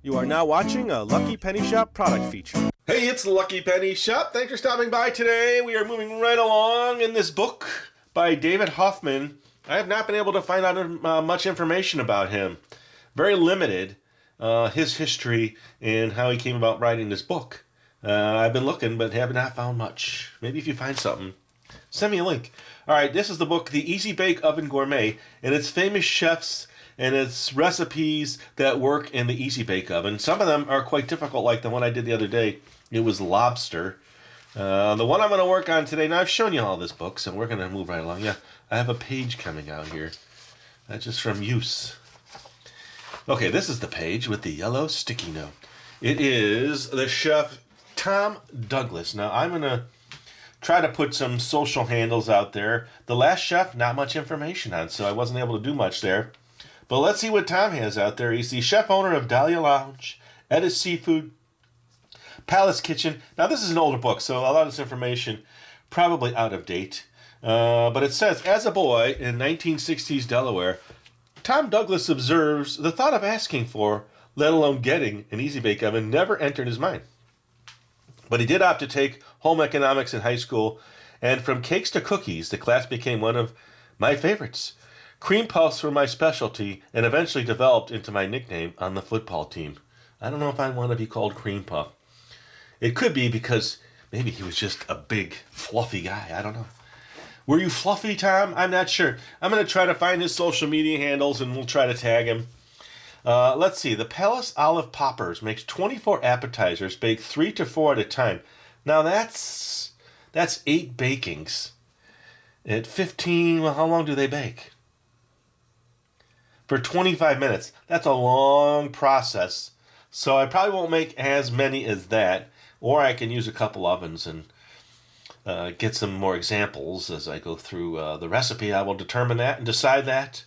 You are now watching a Lucky Penny Shop product feature. Hey, it's Lucky Penny Shop. Thanks for stopping by today. We are moving right along in this book by David Hoffman. I have not been able to find out much information about him. Very limited, his history and how he came about writing this book. I've been looking, but have not found much. Maybe if you find something, send me a link. All right, this is the book, The Easy Bake Oven Gourmet, and it's famous chefs and it's recipes that work in the Easy Bake Oven. Some of them are quite difficult, like the one I did the other day. It was lobster. The one I'm going to work on today, now I've shown you all this book, so we're going to move right along. Yeah, I have a page coming out here. That's just from use. Okay, this is the page with the yellow sticky note. It is the chef Tom Douglas. Now, I'm going to try to put some social handles out there. The last chef, not much information on, so I wasn't able to do much there. But let's see what Tom has out there. He's the chef owner of Dahlia Lounge, Edda's Seafood, Palace Kitchen. Now, this is an older book, so a lot of this information probably out of date. But it says, as a boy in 1960s Delaware, Tom Douglas observes the thought of asking for, let alone getting, an Easy Bake Oven never entered his mind. But he did opt to take home economics in high school, and from cakes to cookies, the class became one of my favorites. Cream puffs were my specialty and eventually developed into my nickname on the football team. I don't know if I want to be called Cream Puff. It could be because maybe he was just a big, fluffy guy. I don't know. Were you fluffy, Tom? I'm not sure. I'm going to try to find his social media handles and we'll try to tag him. Let's see. The Palace Olive Poppers makes 24 appetizers, baked 3 to 4 at a time. Now that's 8 bakings. At 15, well, how long do they bake? For 25 minutes. That's a long process. So I probably won't make as many as that. Or I can use a couple ovens and get some more examples as I go through the recipe. I will determine that and decide that.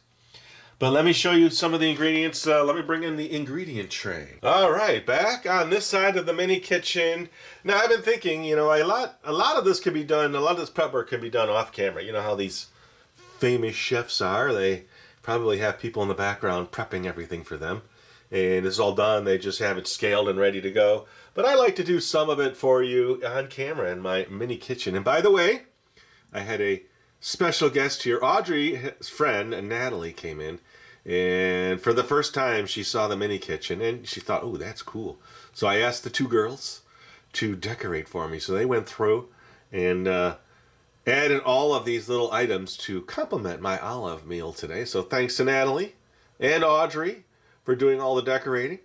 But let me show you some of the ingredients. Let me bring in the ingredient tray. All right, back on this side of the mini kitchen. Now, I've been thinking, a lot of this could be done, a lot of this prep work can be done off camera. You know how these famous chefs are. They probably have people in the background prepping everything for them. And it's all done. They just have it scaled and ready to go. But I like to do some of it for you on camera in my mini kitchen. And by the way, I had a special guest here. Audrey's friend, Natalie, came in. And for the first time, she saw the mini kitchen. And she thought, oh, that's cool. So I asked the two girls to decorate for me. So they went through and added all of these little items to complement my olive meal today. So thanks to Natalie and Audrey for doing all the decorating.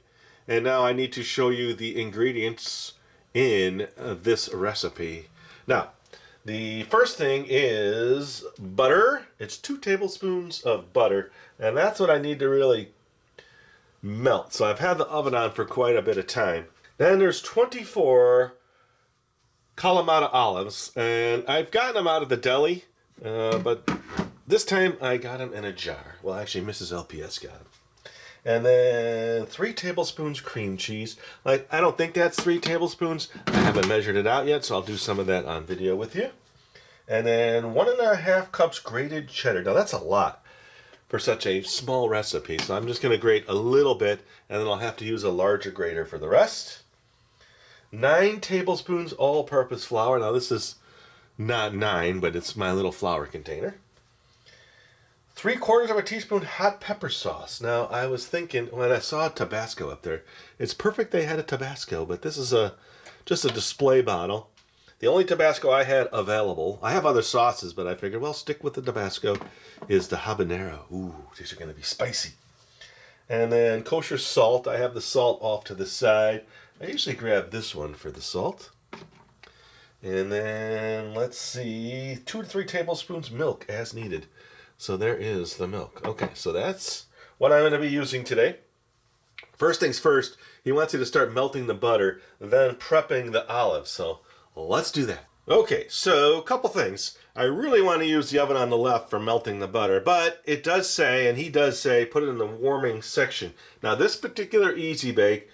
And now I need to show you the ingredients in this recipe. Now, the first thing is butter. It's 2 tablespoons of butter. And that's what I need to really melt. So I've had the oven on for quite a bit of time. Then there's 24 Kalamata olives, and I've gotten them out of the deli, but this time I got them in a jar. Well, actually, Mrs. LPS got them. And then 3 tablespoons cream cheese. I don't think that's 3 tablespoons. I haven't measured it out yet, so I'll do some of that on video with you. And then 1.5 cups grated cheddar. Now, that's a lot for such a small recipe, so I'm just going to grate a little bit, and then I'll have to use a larger grater for the rest. 9 tablespoons all-purpose flour. Now, this is not 9, but it's my little flour container. 3/4 of a teaspoon hot pepper sauce. Now, I was thinking, when I saw Tabasco up there, it's perfect they had a Tabasco, but this is just a display bottle. The only Tabasco I had available, I have other sauces, but I figured, well, stick with the Tabasco, is the habanero. Ooh, these are going to be spicy. And then kosher salt. I have the salt off to the side. I usually grab this one for the salt. And then, let's see, 2 to 3 tablespoons milk as needed. So there is the milk. Okay, so that's what I'm going to be using today. First things first, he wants you to start melting the butter, then prepping the olives. So let's do that. Okay, so a couple things. I really want to use the oven on the left for melting the butter, but it does say, and he does say, put it in the warming section. Now, this particular Easy Bake,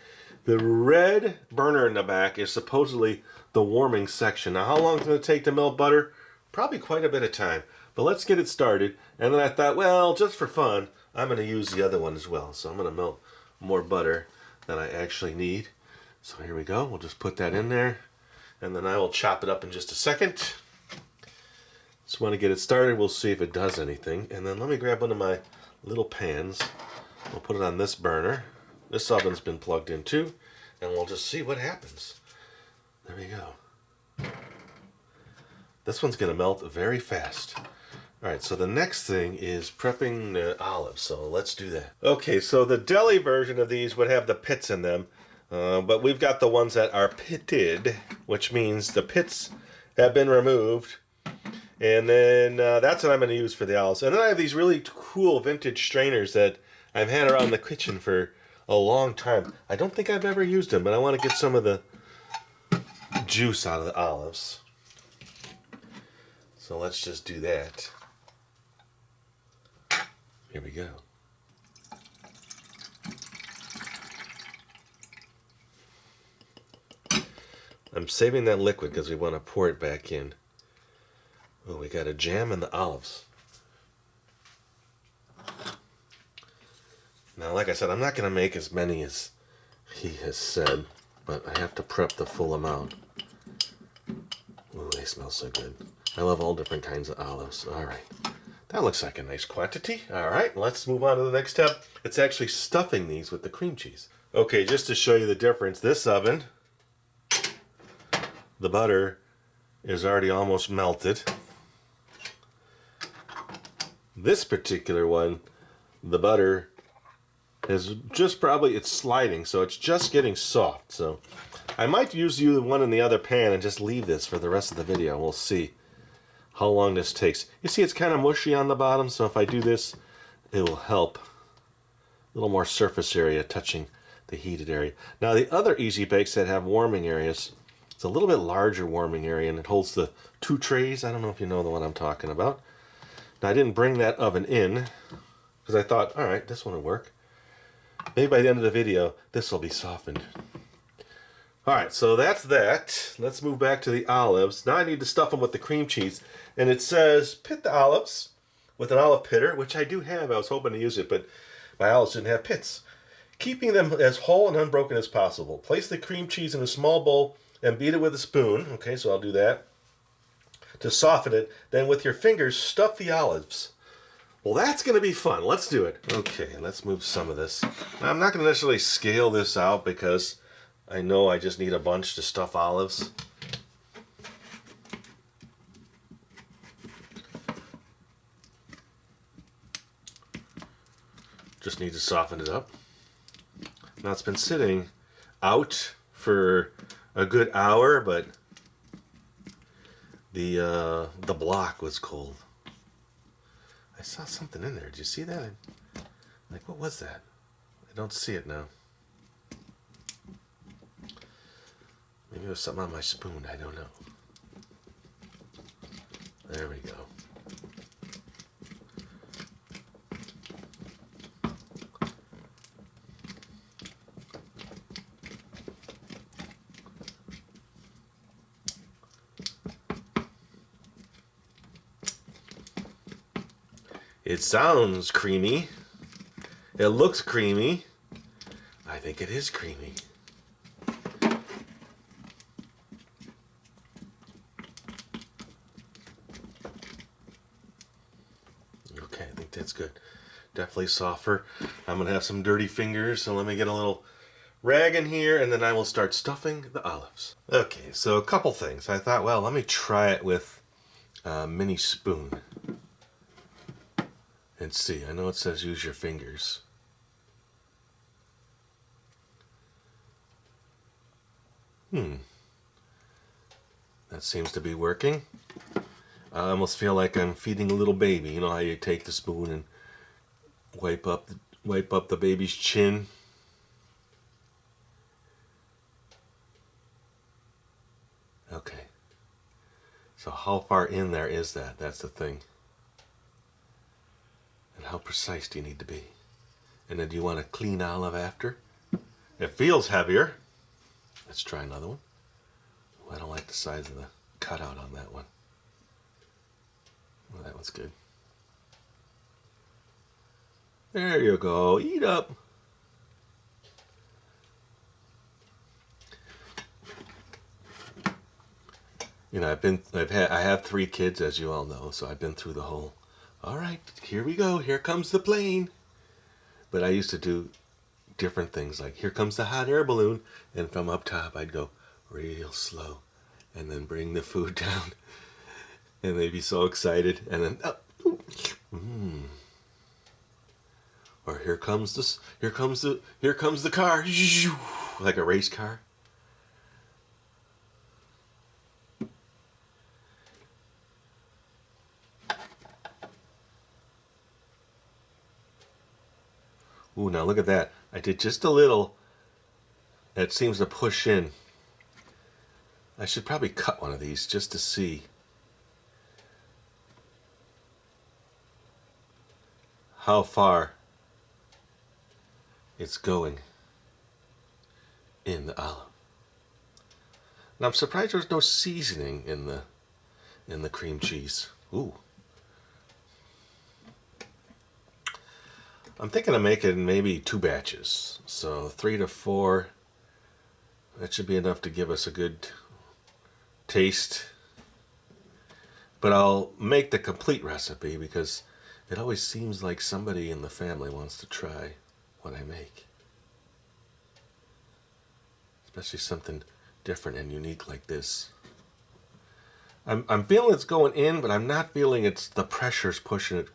the red burner in the back is supposedly the warming section. Now, how long is it going to take to melt butter? Probably quite a bit of time. But let's get it started. And then I thought, well, just for fun, I'm going to use the other one as well. So I'm going to melt more butter that I actually need. So here we go. We'll just put that in there, and then I will chop it up in just a second. Just want to get it started. We'll see if it does anything. And then let me grab one of my little pans. We'll put it on this burner. This oven's been plugged in too, and we'll just see what happens. There we go. This one's going to melt very fast. Alright, so the next thing is prepping the olives, so let's do that. Okay, so the deli version of these would have the pits in them, but we've got the ones that are pitted, which means the pits have been removed, and then that's what I'm going to use for the olives. And then I have these really cool vintage strainers that I've had around the kitchen for a long time. I don't think I've ever used them, but I want to get some of the juice out of the olives. So let's just do that. Here we go. I'm saving that liquid because we want to pour it back in. Oh, we got a jam in the olives. Now, like I said, I'm not going to make as many as he has said, but I have to prep the full amount. Oh, they smell so good. I love all different kinds of olives. All right. That looks like a nice quantity. All right, let's move on to the next step. It's actually stuffing these with the cream cheese. Okay, just to show you the difference, this oven, the butter is already almost melted. This particular one, the butter is just probably, it's sliding, so it's just getting soft. So I might use the one in the other pan and just leave this for the rest of the video. We'll see how long this takes. You see it's kind of mushy on the bottom, so if I do this, it will help. A little more surface area touching the heated area. Now the other Easy Bakes that have warming areas, it's a little bit larger warming area, and it holds the 2 trays. I don't know if you know the one I'm talking about. Now I didn't bring that oven in, because I thought, alright, this one will work. Maybe by the end of the video, this will be softened. Alright, so that's that. Let's move back to the olives. Now I need to stuff them with the cream cheese. And it says, pit the olives with an olive pitter, which I do have. I was hoping to use it, but my olives didn't have pits. Keeping them as whole and unbroken as possible. Place the cream cheese in a small bowl and beat it with a spoon. Okay, so I'll do that. To soften it, then with your fingers, stuff the olives. Well, that's going to be fun. Let's do it. Okay, let's move some of this. Now, I'm not going to necessarily scale this out because I know I just need a bunch to stuff olives. Just need to soften it up. Now it's been sitting out for a good hour, but the block was cold. I saw something in there. Did you see that? Like, what was that? I don't see it now. Maybe it was something on my spoon. I don't know. There we go. It sounds creamy. It looks creamy. I think it is creamy. Okay, I think that's good. Definitely softer. I'm going to have some dirty fingers, so let me get a little rag in here, and then I will start stuffing the olives. Okay, so a couple things. I thought, well, let me try it with a mini spoon. And see, I know it says use your fingers. That seems to be working. I almost feel like I'm feeding a little baby. You know how you take the spoon and wipe up the baby's chin. Okay. So how far in there is that? That's the thing. And how precise do you need to be? And then do you want a clean olive after? It feels heavier. Let's try another one. Oh, I don't like the size of the cutout on that one. Oh, that one's good. There you go. Eat up. You know, I have 3 kids, as you all know, so I've been through the whole, all right, here we go, here comes the plane. But I used to do different things, like here comes the hot air balloon, and from up top I'd go real slow, and then bring the food down, and they'd be so excited, and then, or here comes the car, like a race car. Ooh, now look at that. I did just a little. It seems to push in. I should probably cut one of these just to see how far it's going in the olive. And I'm surprised there's no seasoning in the cream cheese. Ooh. I'm thinking of making maybe 2 batches. So 3 to 4. That should be enough to give us a good taste. But I'll make the complete recipe because it always seems like somebody in the family wants to try what I make. Especially something different and unique like this. I'm feeling it's going in, but I'm not feeling the pressure's pushing it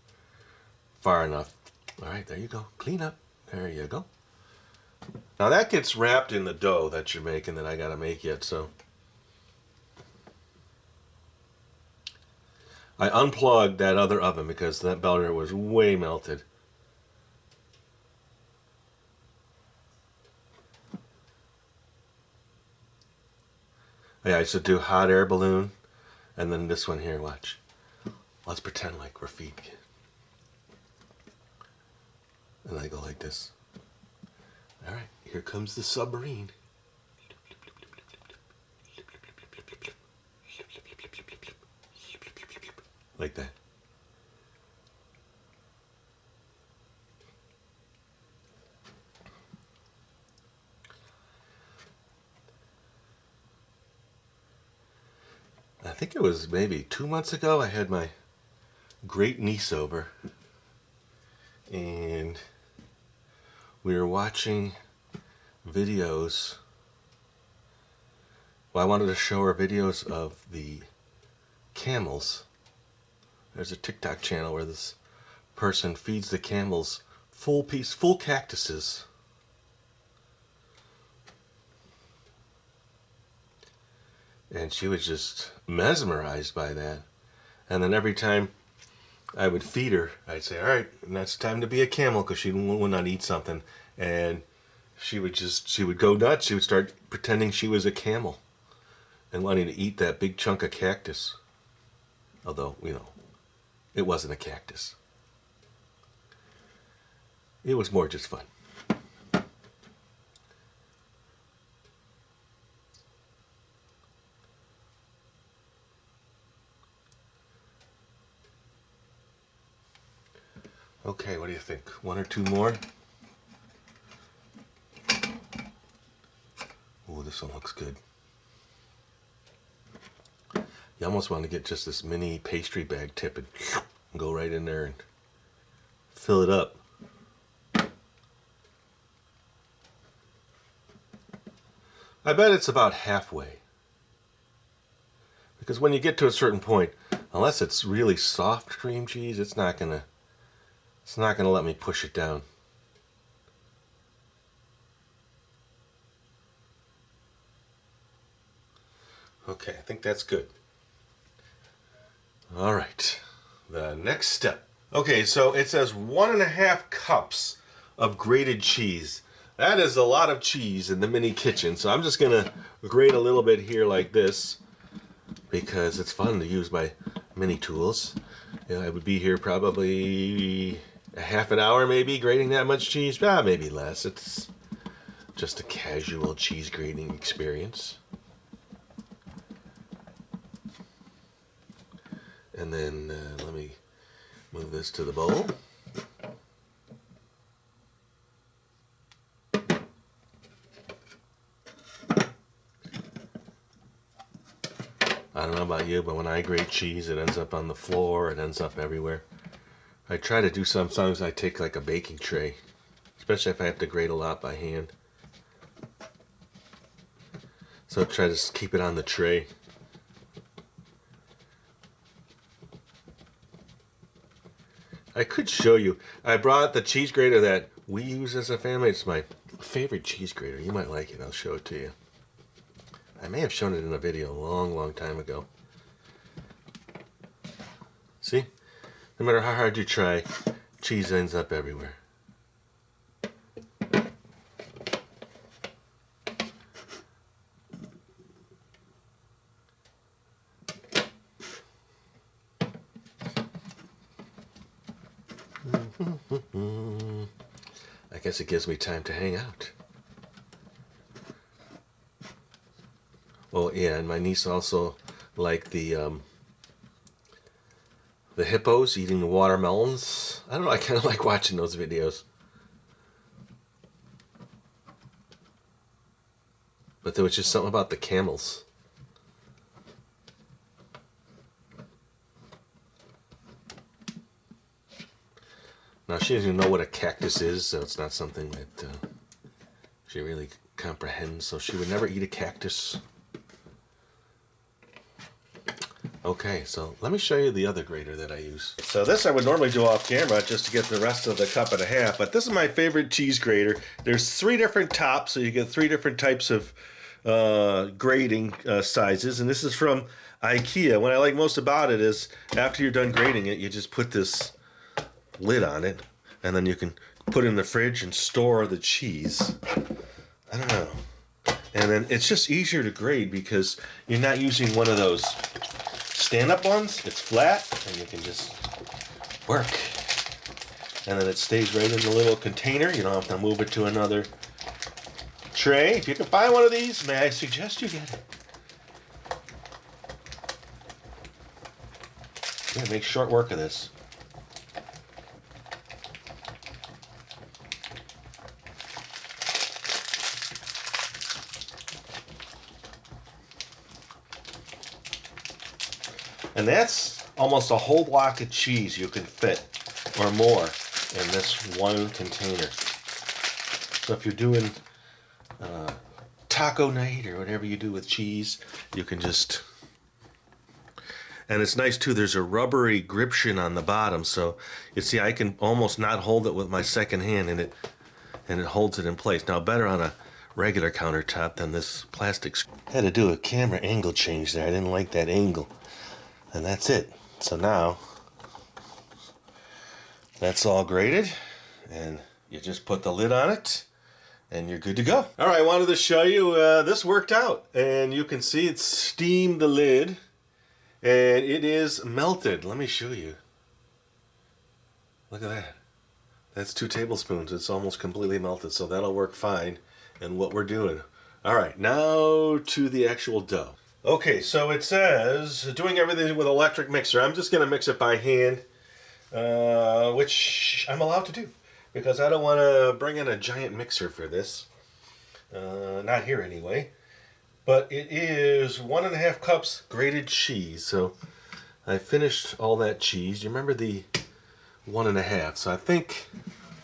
far enough. All right, there you go. Clean up. There you go. Now that gets wrapped in the dough that you're making that I gotta make yet, so. I unplugged that other oven because that butter was way melted. Yeah, I used to do hot air balloon, and then this one here, watch. Let's pretend like we're feeding it. And I go like this. All right, here comes the submarine. Like that. I think it was maybe 2 months ago I had my great niece over. And we were watching videos. Well, I wanted to show her videos of the camels. There's a TikTok channel where this person feeds the camels full cactuses. And she was just mesmerized by that. And then every time I would feed her, I'd say, all right, and that's time to be a camel, because she would not eat something. And she would go nuts. She would start pretending she was a camel and wanting to eat that big chunk of cactus. Although, it wasn't a cactus. It was more just fun. Okay, what do you think? 1 or 2 more? Ooh, this one looks good. You almost want to get just this mini pastry bag tip and go right in there and fill it up. I bet it's about halfway. Because when you get to a certain point, unless it's really soft cream cheese, it's not gonna let me push it down. Okay, I think that's good. All right, the next step. Okay, so it says 1.5 cups of grated cheese. That is a lot of cheese in the mini kitchen, so I'm just gonna grate a little bit here like this because it's fun to use my mini tools. I would be here probably a half an hour maybe grating that much cheese. Maybe less. It's just a casual cheese grating experience. And then let me move this to the bowl. I don't know about you, but when I grate cheese, it ends up on the floor, it ends up everywhere. I try to do sometimes I take like a baking tray, especially if I have to grate a lot by hand. So I try to keep it on the tray. I could show you. I brought the cheese grater that we use as a family. It's my favorite cheese grater. You might like it. I'll show it to you. I may have shown it in a video a long, long time ago. See? No matter how hard you try, cheese ends up everywhere. I guess it gives me time to hang out. Well, yeah, and my niece also liked the hippos eating the watermelons. I don't know, I kind of like watching those videos. But there was just something about the camels. Now, she doesn't even know what a cactus is, so it's not something that she really comprehends, so she would never eat a cactus. Okay, so let me show you the other grater that I use. So this I would normally do off camera just to get the rest of the 1.5 cups, but this is my favorite cheese grater. There's 3 different tops, so you get 3 different types of grating sizes, and this is from IKEA. What I like most about it is after you're done grating it, you just put this lid on it, and then you can put it in the fridge and store the cheese. I don't know. And then it's just easier to grate because you're not using one of those stand-up ones. It's flat, and you can just work. And then it stays right in the little container. You don't have to move it to another tray. If you can buy one of these, may I suggest you get it. Yeah, make short work of this. And that's almost a whole block of cheese you can fit, or more, in this one container. So if you're doing taco night or whatever you do with cheese, you can just... And it's nice too, there's a rubbery gription on the bottom, so you see I can almost not hold it with my second hand, and it holds it in place. Now better on a regular countertop than this plastic. I had to do a camera angle change there. I didn't like that angle. And that's it. So now, that's all grated, and you just put the lid on it, and you're good to go. All right, I wanted to show you, this worked out, and you can see it's steamed the lid, and it is melted. Let me show you. Look at that. That's 2 tablespoons. It's almost completely melted, so that'll work fine in what we're doing. All right, now to the actual dough. Okay, so it says doing everything with electric mixer. I'm just going to mix it by hand, which I'm allowed to do because I don't want to bring in a giant mixer for this. Not here anyway. But it is 1.5 cups grated cheese. So I finished all that cheese. You remember the 1.5? So I think,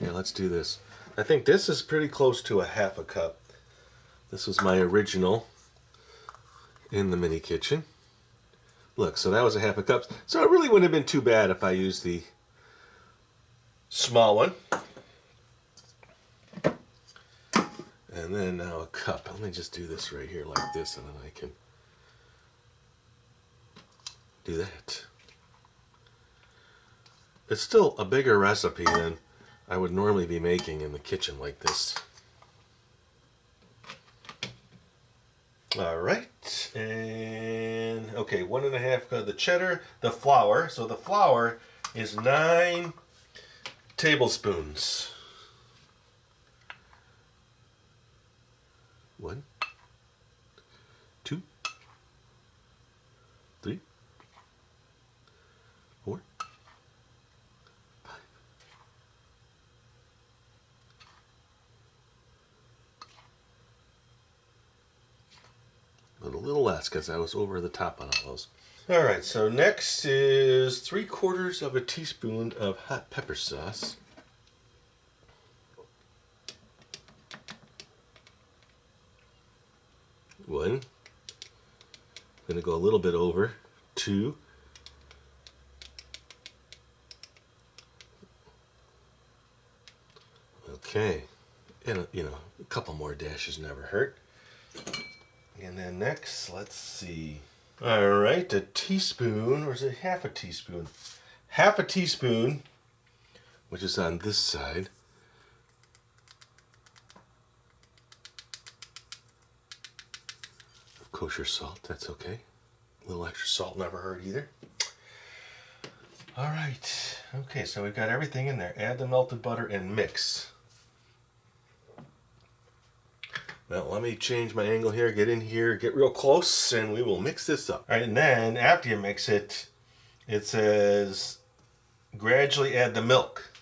yeah, let's do this. I think this is pretty close to 1/2 cup. This was my original in the mini kitchen. Look, so that was 1/2 cup. So it really wouldn't have been too bad if I used the small one. And then now a cup. Let me just do this right here like this, and then I can do that. It's still a bigger recipe than I would normally be making in the kitchen like this. All right, and okay, 1.5 cup the cheddar, the flour. So the flour is 9 tablespoons. 1, 2, 3, 4, 5. A put a little less because I was over the top on all those. All right, so next is 3/4 of a teaspoon of hot pepper sauce. One. I'm going to go a little bit over. 2. Okay. And, a couple more dashes never hurt. And then next, let's see. All right, a teaspoon, or is it half a teaspoon? Half a teaspoon, which is on this side. Of kosher salt, that's okay. A little extra salt never hurt either. All right, okay, so we've got everything in there. Add the melted butter and mix. Now let me change my angle here, get in here, get real close, and we will mix this up. All right, and then after you mix it, it says gradually add the milk.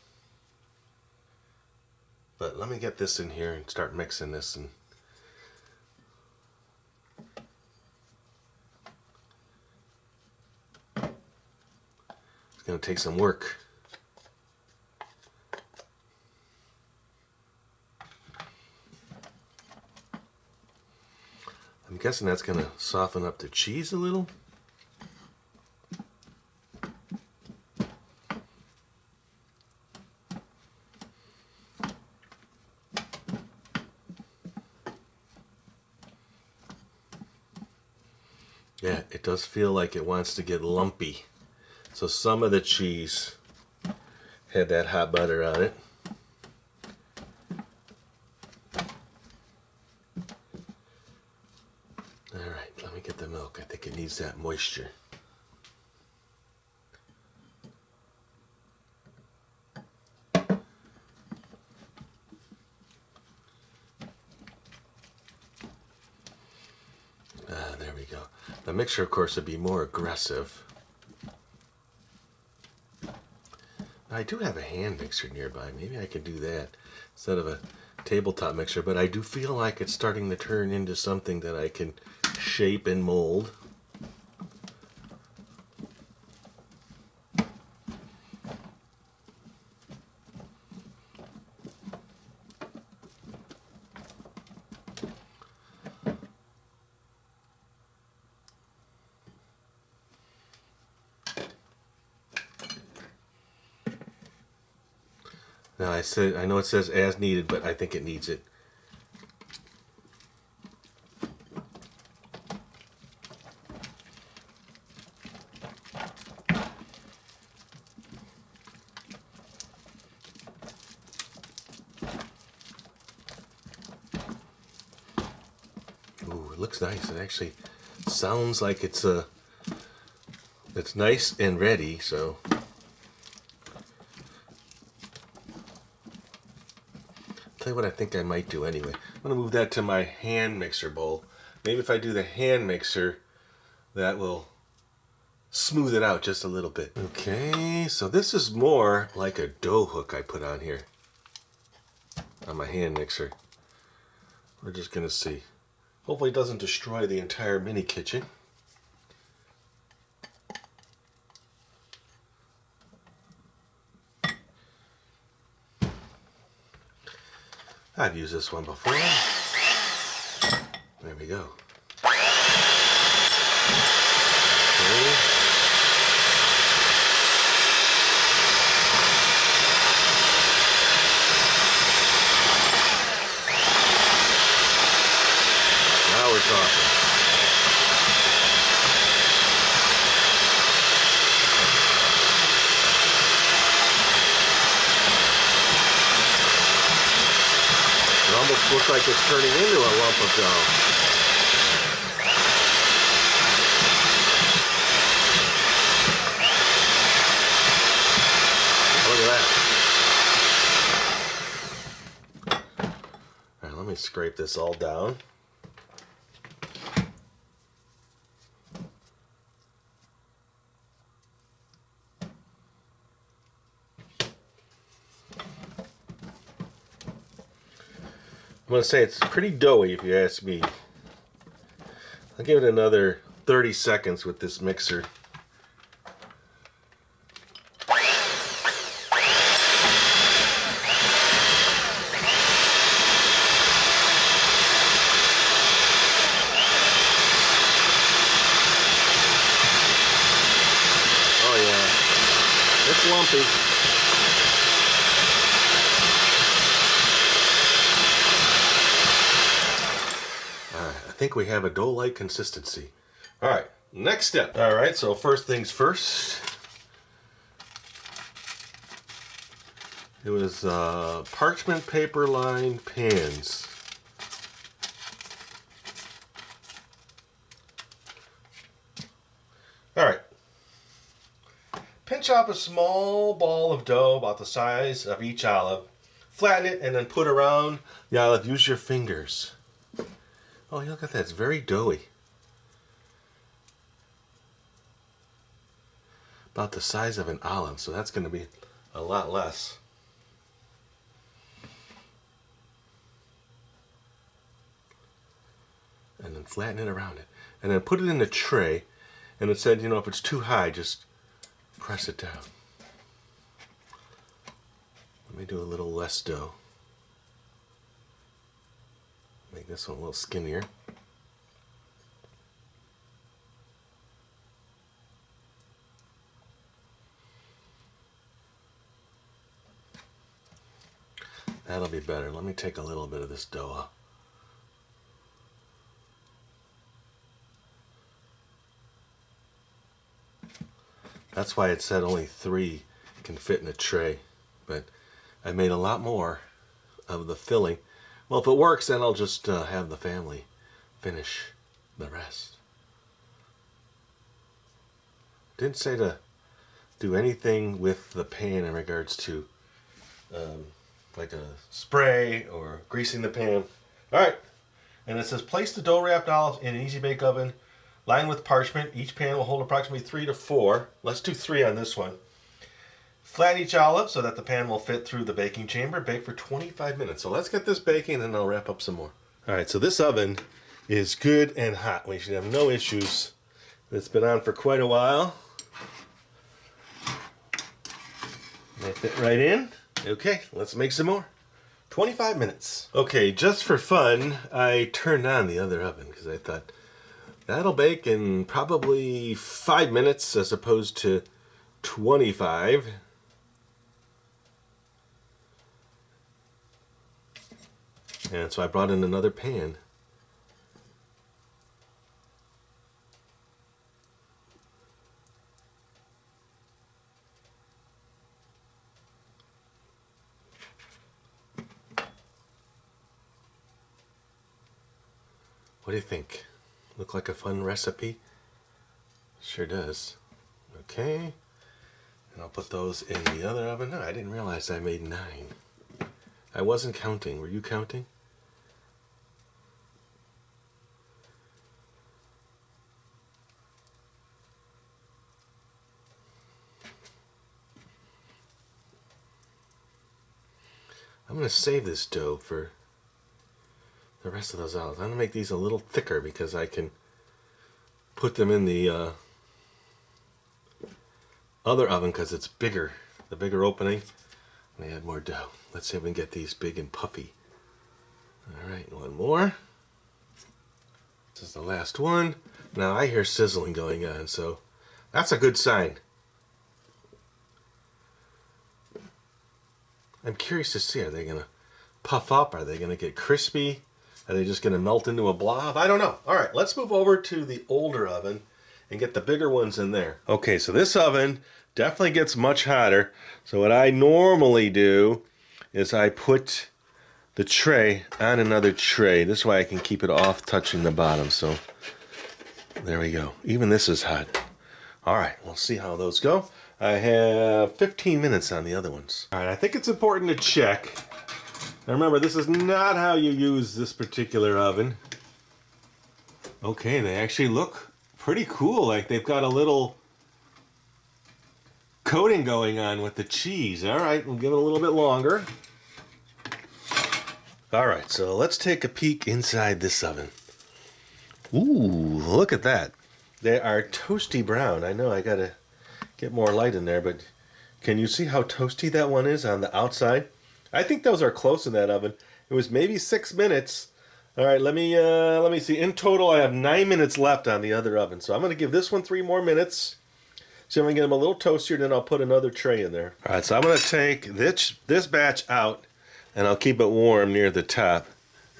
But let me get this in here and start mixing this. And it's going to take some work. I'm guessing that's going to soften up the cheese a little. Yeah, it does feel like it wants to get lumpy. So some of the cheese had that hot butter on it. Alright, let me get the milk. I think it needs that moisture. There we go. The mixture, of course, would be more aggressive. I do have a hand mixer nearby. Maybe I could do that instead of a tabletop mixer, but I do feel like it's starting to turn into something that I can shape and mold. Now I know it says as needed, but I think it needs it. Ooh, it looks nice. It actually sounds like it's nice and ready, so tell you what I think I might do anyway. I'm going to move that to my hand mixer bowl. Maybe if I do the hand mixer, that will smooth it out just a little bit. Okay, so this is more like a dough hook I put on here on my hand mixer. We're just going to see. Hopefully it doesn't destroy the entire mini kitchen. I've used this one before. There we go. Okay. Now we're talking. It almost looks like it's turning into a lump of dough. Look at that. All right, let me scrape this all down. I'm going to say it's pretty doughy if you ask me. I'll give it another 30 seconds with this mixer. Oh yeah, it's lumpy. I think we have a dough-like consistency. All right, next step. All right, so first things first. It was parchment paper lined pans. All right. Pinch off a small ball of dough about the size of each olive. Flatten it and then put around the olive. Use your fingers. Oh, look at that. It's very doughy. About the size of an olive, so that's going to be a lot less. And then flatten it around it. And then put it in a tray. And it said, you know, if it's too high, just press it down. Let me do a little less dough. Make this one a little skinnier. That'll be better. Let me take a little bit of this dough off. That's why it said only 3 can fit in a tray. But I made a lot more of the filling. Well, if it works, then I'll just have the family finish the rest. Didn't say to do anything with the pan in regards to like a spray or greasing the pan. All right, and it says place the dough wrapped olives in an easy bake oven lined with parchment. Each pan will hold approximately 3 to 4. Let's do 3 on this one. Flatten each olive so that the pan will fit through the baking chamber. Bake for 25 minutes. So let's get this baking and I'll wrap up some more. All right, so this oven is good and hot. We should have no issues. It's been on for quite a while. They fit right in. Okay, let's make some more. 25 minutes. Okay, just for fun, I turned on the other oven because I thought that'll bake in probably 5 minutes as opposed to 25. And so I brought in another pan. What do you think? Look like a fun recipe? Sure does. Okay. And I'll put those in the other oven. No, I didn't realize I made 9. I wasn't counting. Were you counting? I'm going to save this dough for the rest of those olives. I'm going to make these a little thicker because I can put them in the other oven because it's bigger, the bigger opening. And I add more dough. Let's see if we can get these big and puffy. All right, one more. This is the last one. Now I hear sizzling going on, so that's a good sign. I'm curious to see, are they going to puff up? Are they going to get crispy? Are they just going to melt into a blob? I don't know. All right, let's move over to the older oven and get the bigger ones in there. Okay, so this oven definitely gets much hotter. So what I normally do is I put the tray on another tray. This way I can keep it off touching the bottom. So there we go. Even this is hot. All right, we'll see how those go. I have 15 minutes on the other ones. All right, I think it's important to check. Now remember, this is not how you use this particular oven. Okay, they actually look pretty cool. Like they've got a little coating going on with the cheese. All right, we'll give it a little bit longer. All right, so let's take a peek inside this oven. Ooh, look at that. They are toasty brown. I know I gotta get more light in there, but can you see how toasty that one is on the outside? I think those are close in that oven. It was maybe 6 minutes. All right, let me see. In total, I have 9 minutes left on the other oven. So I'm gonna give this one 3 more minutes. See if I can get them a little toastier, then I'll put another tray in there. All right, so I'm gonna take this batch out, and I'll keep it warm near the top.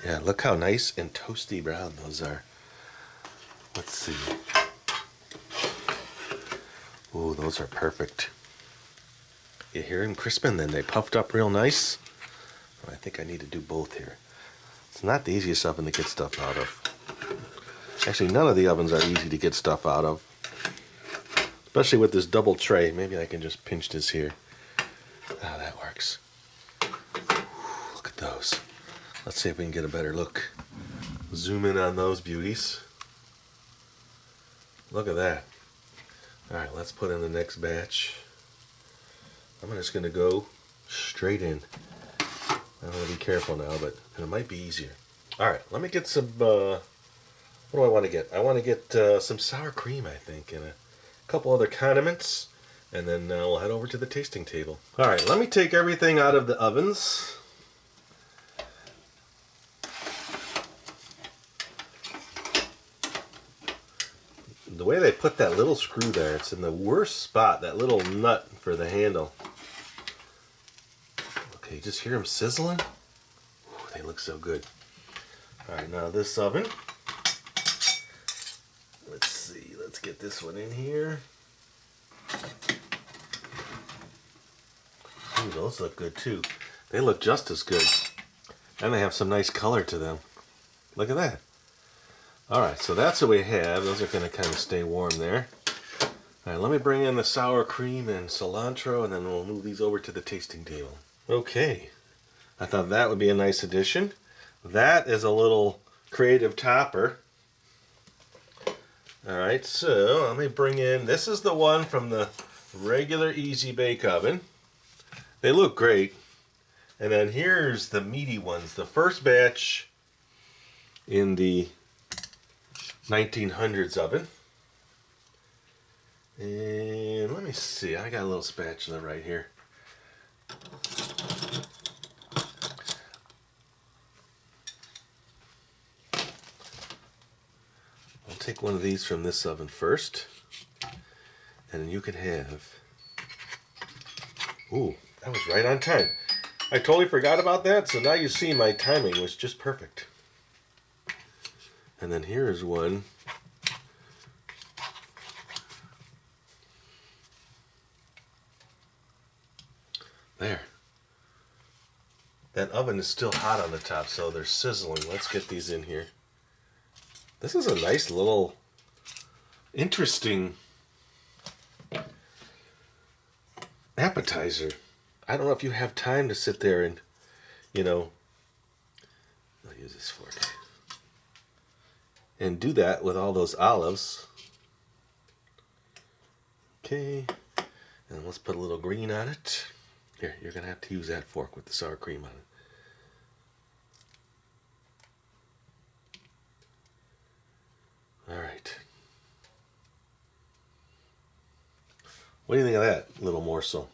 Yeah, look how nice and toasty brown those are. Let's see. Ooh, those are perfect. You hear them crisping, then they puffed up real nice. I think I need to do both here. It's not the easiest oven to get stuff out of. Actually, none of the ovens are easy to get stuff out of. Especially with this double tray. Maybe I can just pinch this here. Oh, that works. Look at those. Let's see if we can get a better look. Zoom in on those beauties. Look at that. Alright, let's put in the next batch. I'm just going to go straight in. I'm going to be careful now, but it might be easier. Alright, let me get some, what do I want to get? I want to get some sour cream, I think, and a couple other condiments, and then we'll head over to the tasting table. Alright, let me take everything out of the ovens. The way they put that little screw there, it's in the worst spot, that little nut for the handle. Okay, you just hear them sizzling? Ooh, they look so good. Alright, now this oven. Let's see, let's get this one in here. Ooh, those look good too. They look just as good. And they have some nice color to them. Look at that. Alright, so that's what we have. Those are going to kind of stay warm there. Alright, let me bring in the sour cream and cilantro, and then we'll move these over to the tasting table. Okay, I thought that would be a nice addition. That is a little creative topper. Alright, so let me bring in, this is the one from the regular Easy Bake Oven. They look great. And then here's the meaty ones. The first batch in the 1900s oven. And let me see, I got a little spatula right here. I'll take one of these from this oven first. And you can have, ooh, that was right on time. I totally forgot about that, so now you see my timing was just perfect. And then here's one. There. That oven is still hot on the top, so they're sizzling. Let's get these in here. This is a nice little, interesting appetizer. I don't know if you have time to sit there and, you know, I'll use this fork. And do that with all those olives. Okay, and let's put a little green on it. Here, you're going to have to use that fork with the sour cream on it. Alright. What do you think of that little morsel?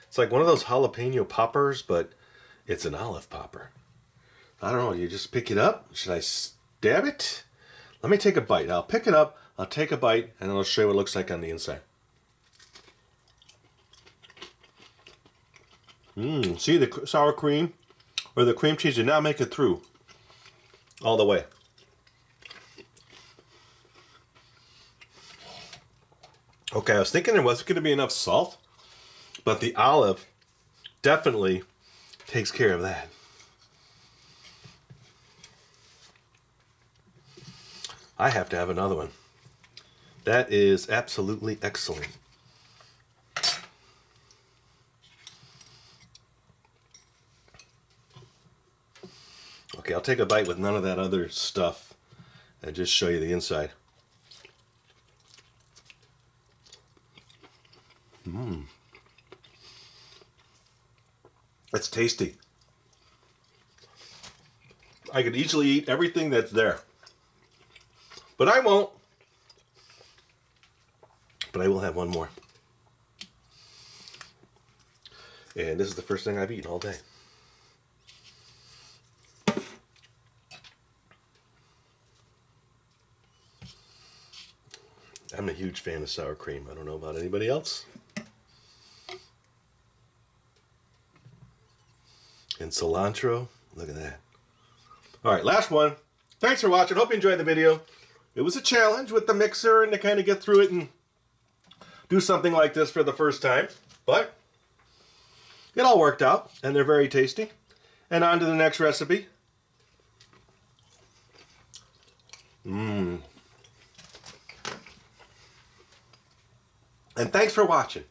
It's like one of those jalapeno poppers, but it's an olive popper. I don't know, you just pick it up? Should I stab it? Let me take a bite. I'll pick it up, I'll take a bite, and I'll show you what it looks like on the inside. See, the sour cream or the cream cheese did not make it through all the way. Okay, I was thinking there wasn't going to be enough salt, but the olive definitely takes care of that. I have to have another one. That is absolutely excellent. Okay, I'll take a bite with none of that other stuff and just show you the inside. It's tasty. I could easily eat everything that's there. But I won't. But I will have one more. And this is the first thing I've eaten all day. I'm a huge fan of sour cream. I don't know about anybody else. And cilantro. Look at that. All right, last one. Thanks for watching. Hope you enjoyed the video. It was a challenge with the mixer and to kind of get through it and do something like this for the first time. But it all worked out, and they're very tasty. And on to the next recipe. And thanks for watching.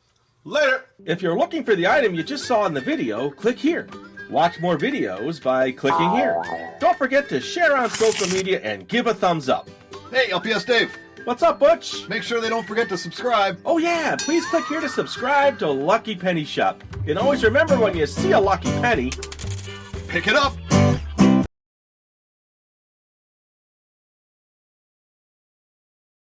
Later! If you're looking for the item you just saw in the video, click here. Watch more videos by clicking here. Don't forget to share on social media and give a thumbs up. Hey, LPS Dave, What's up, Butch? make sure they don't forget to subscribe. Oh yeah, please click here to subscribe to Lucky Penny Shop. And always remember, when you see a lucky penny, Pick it up.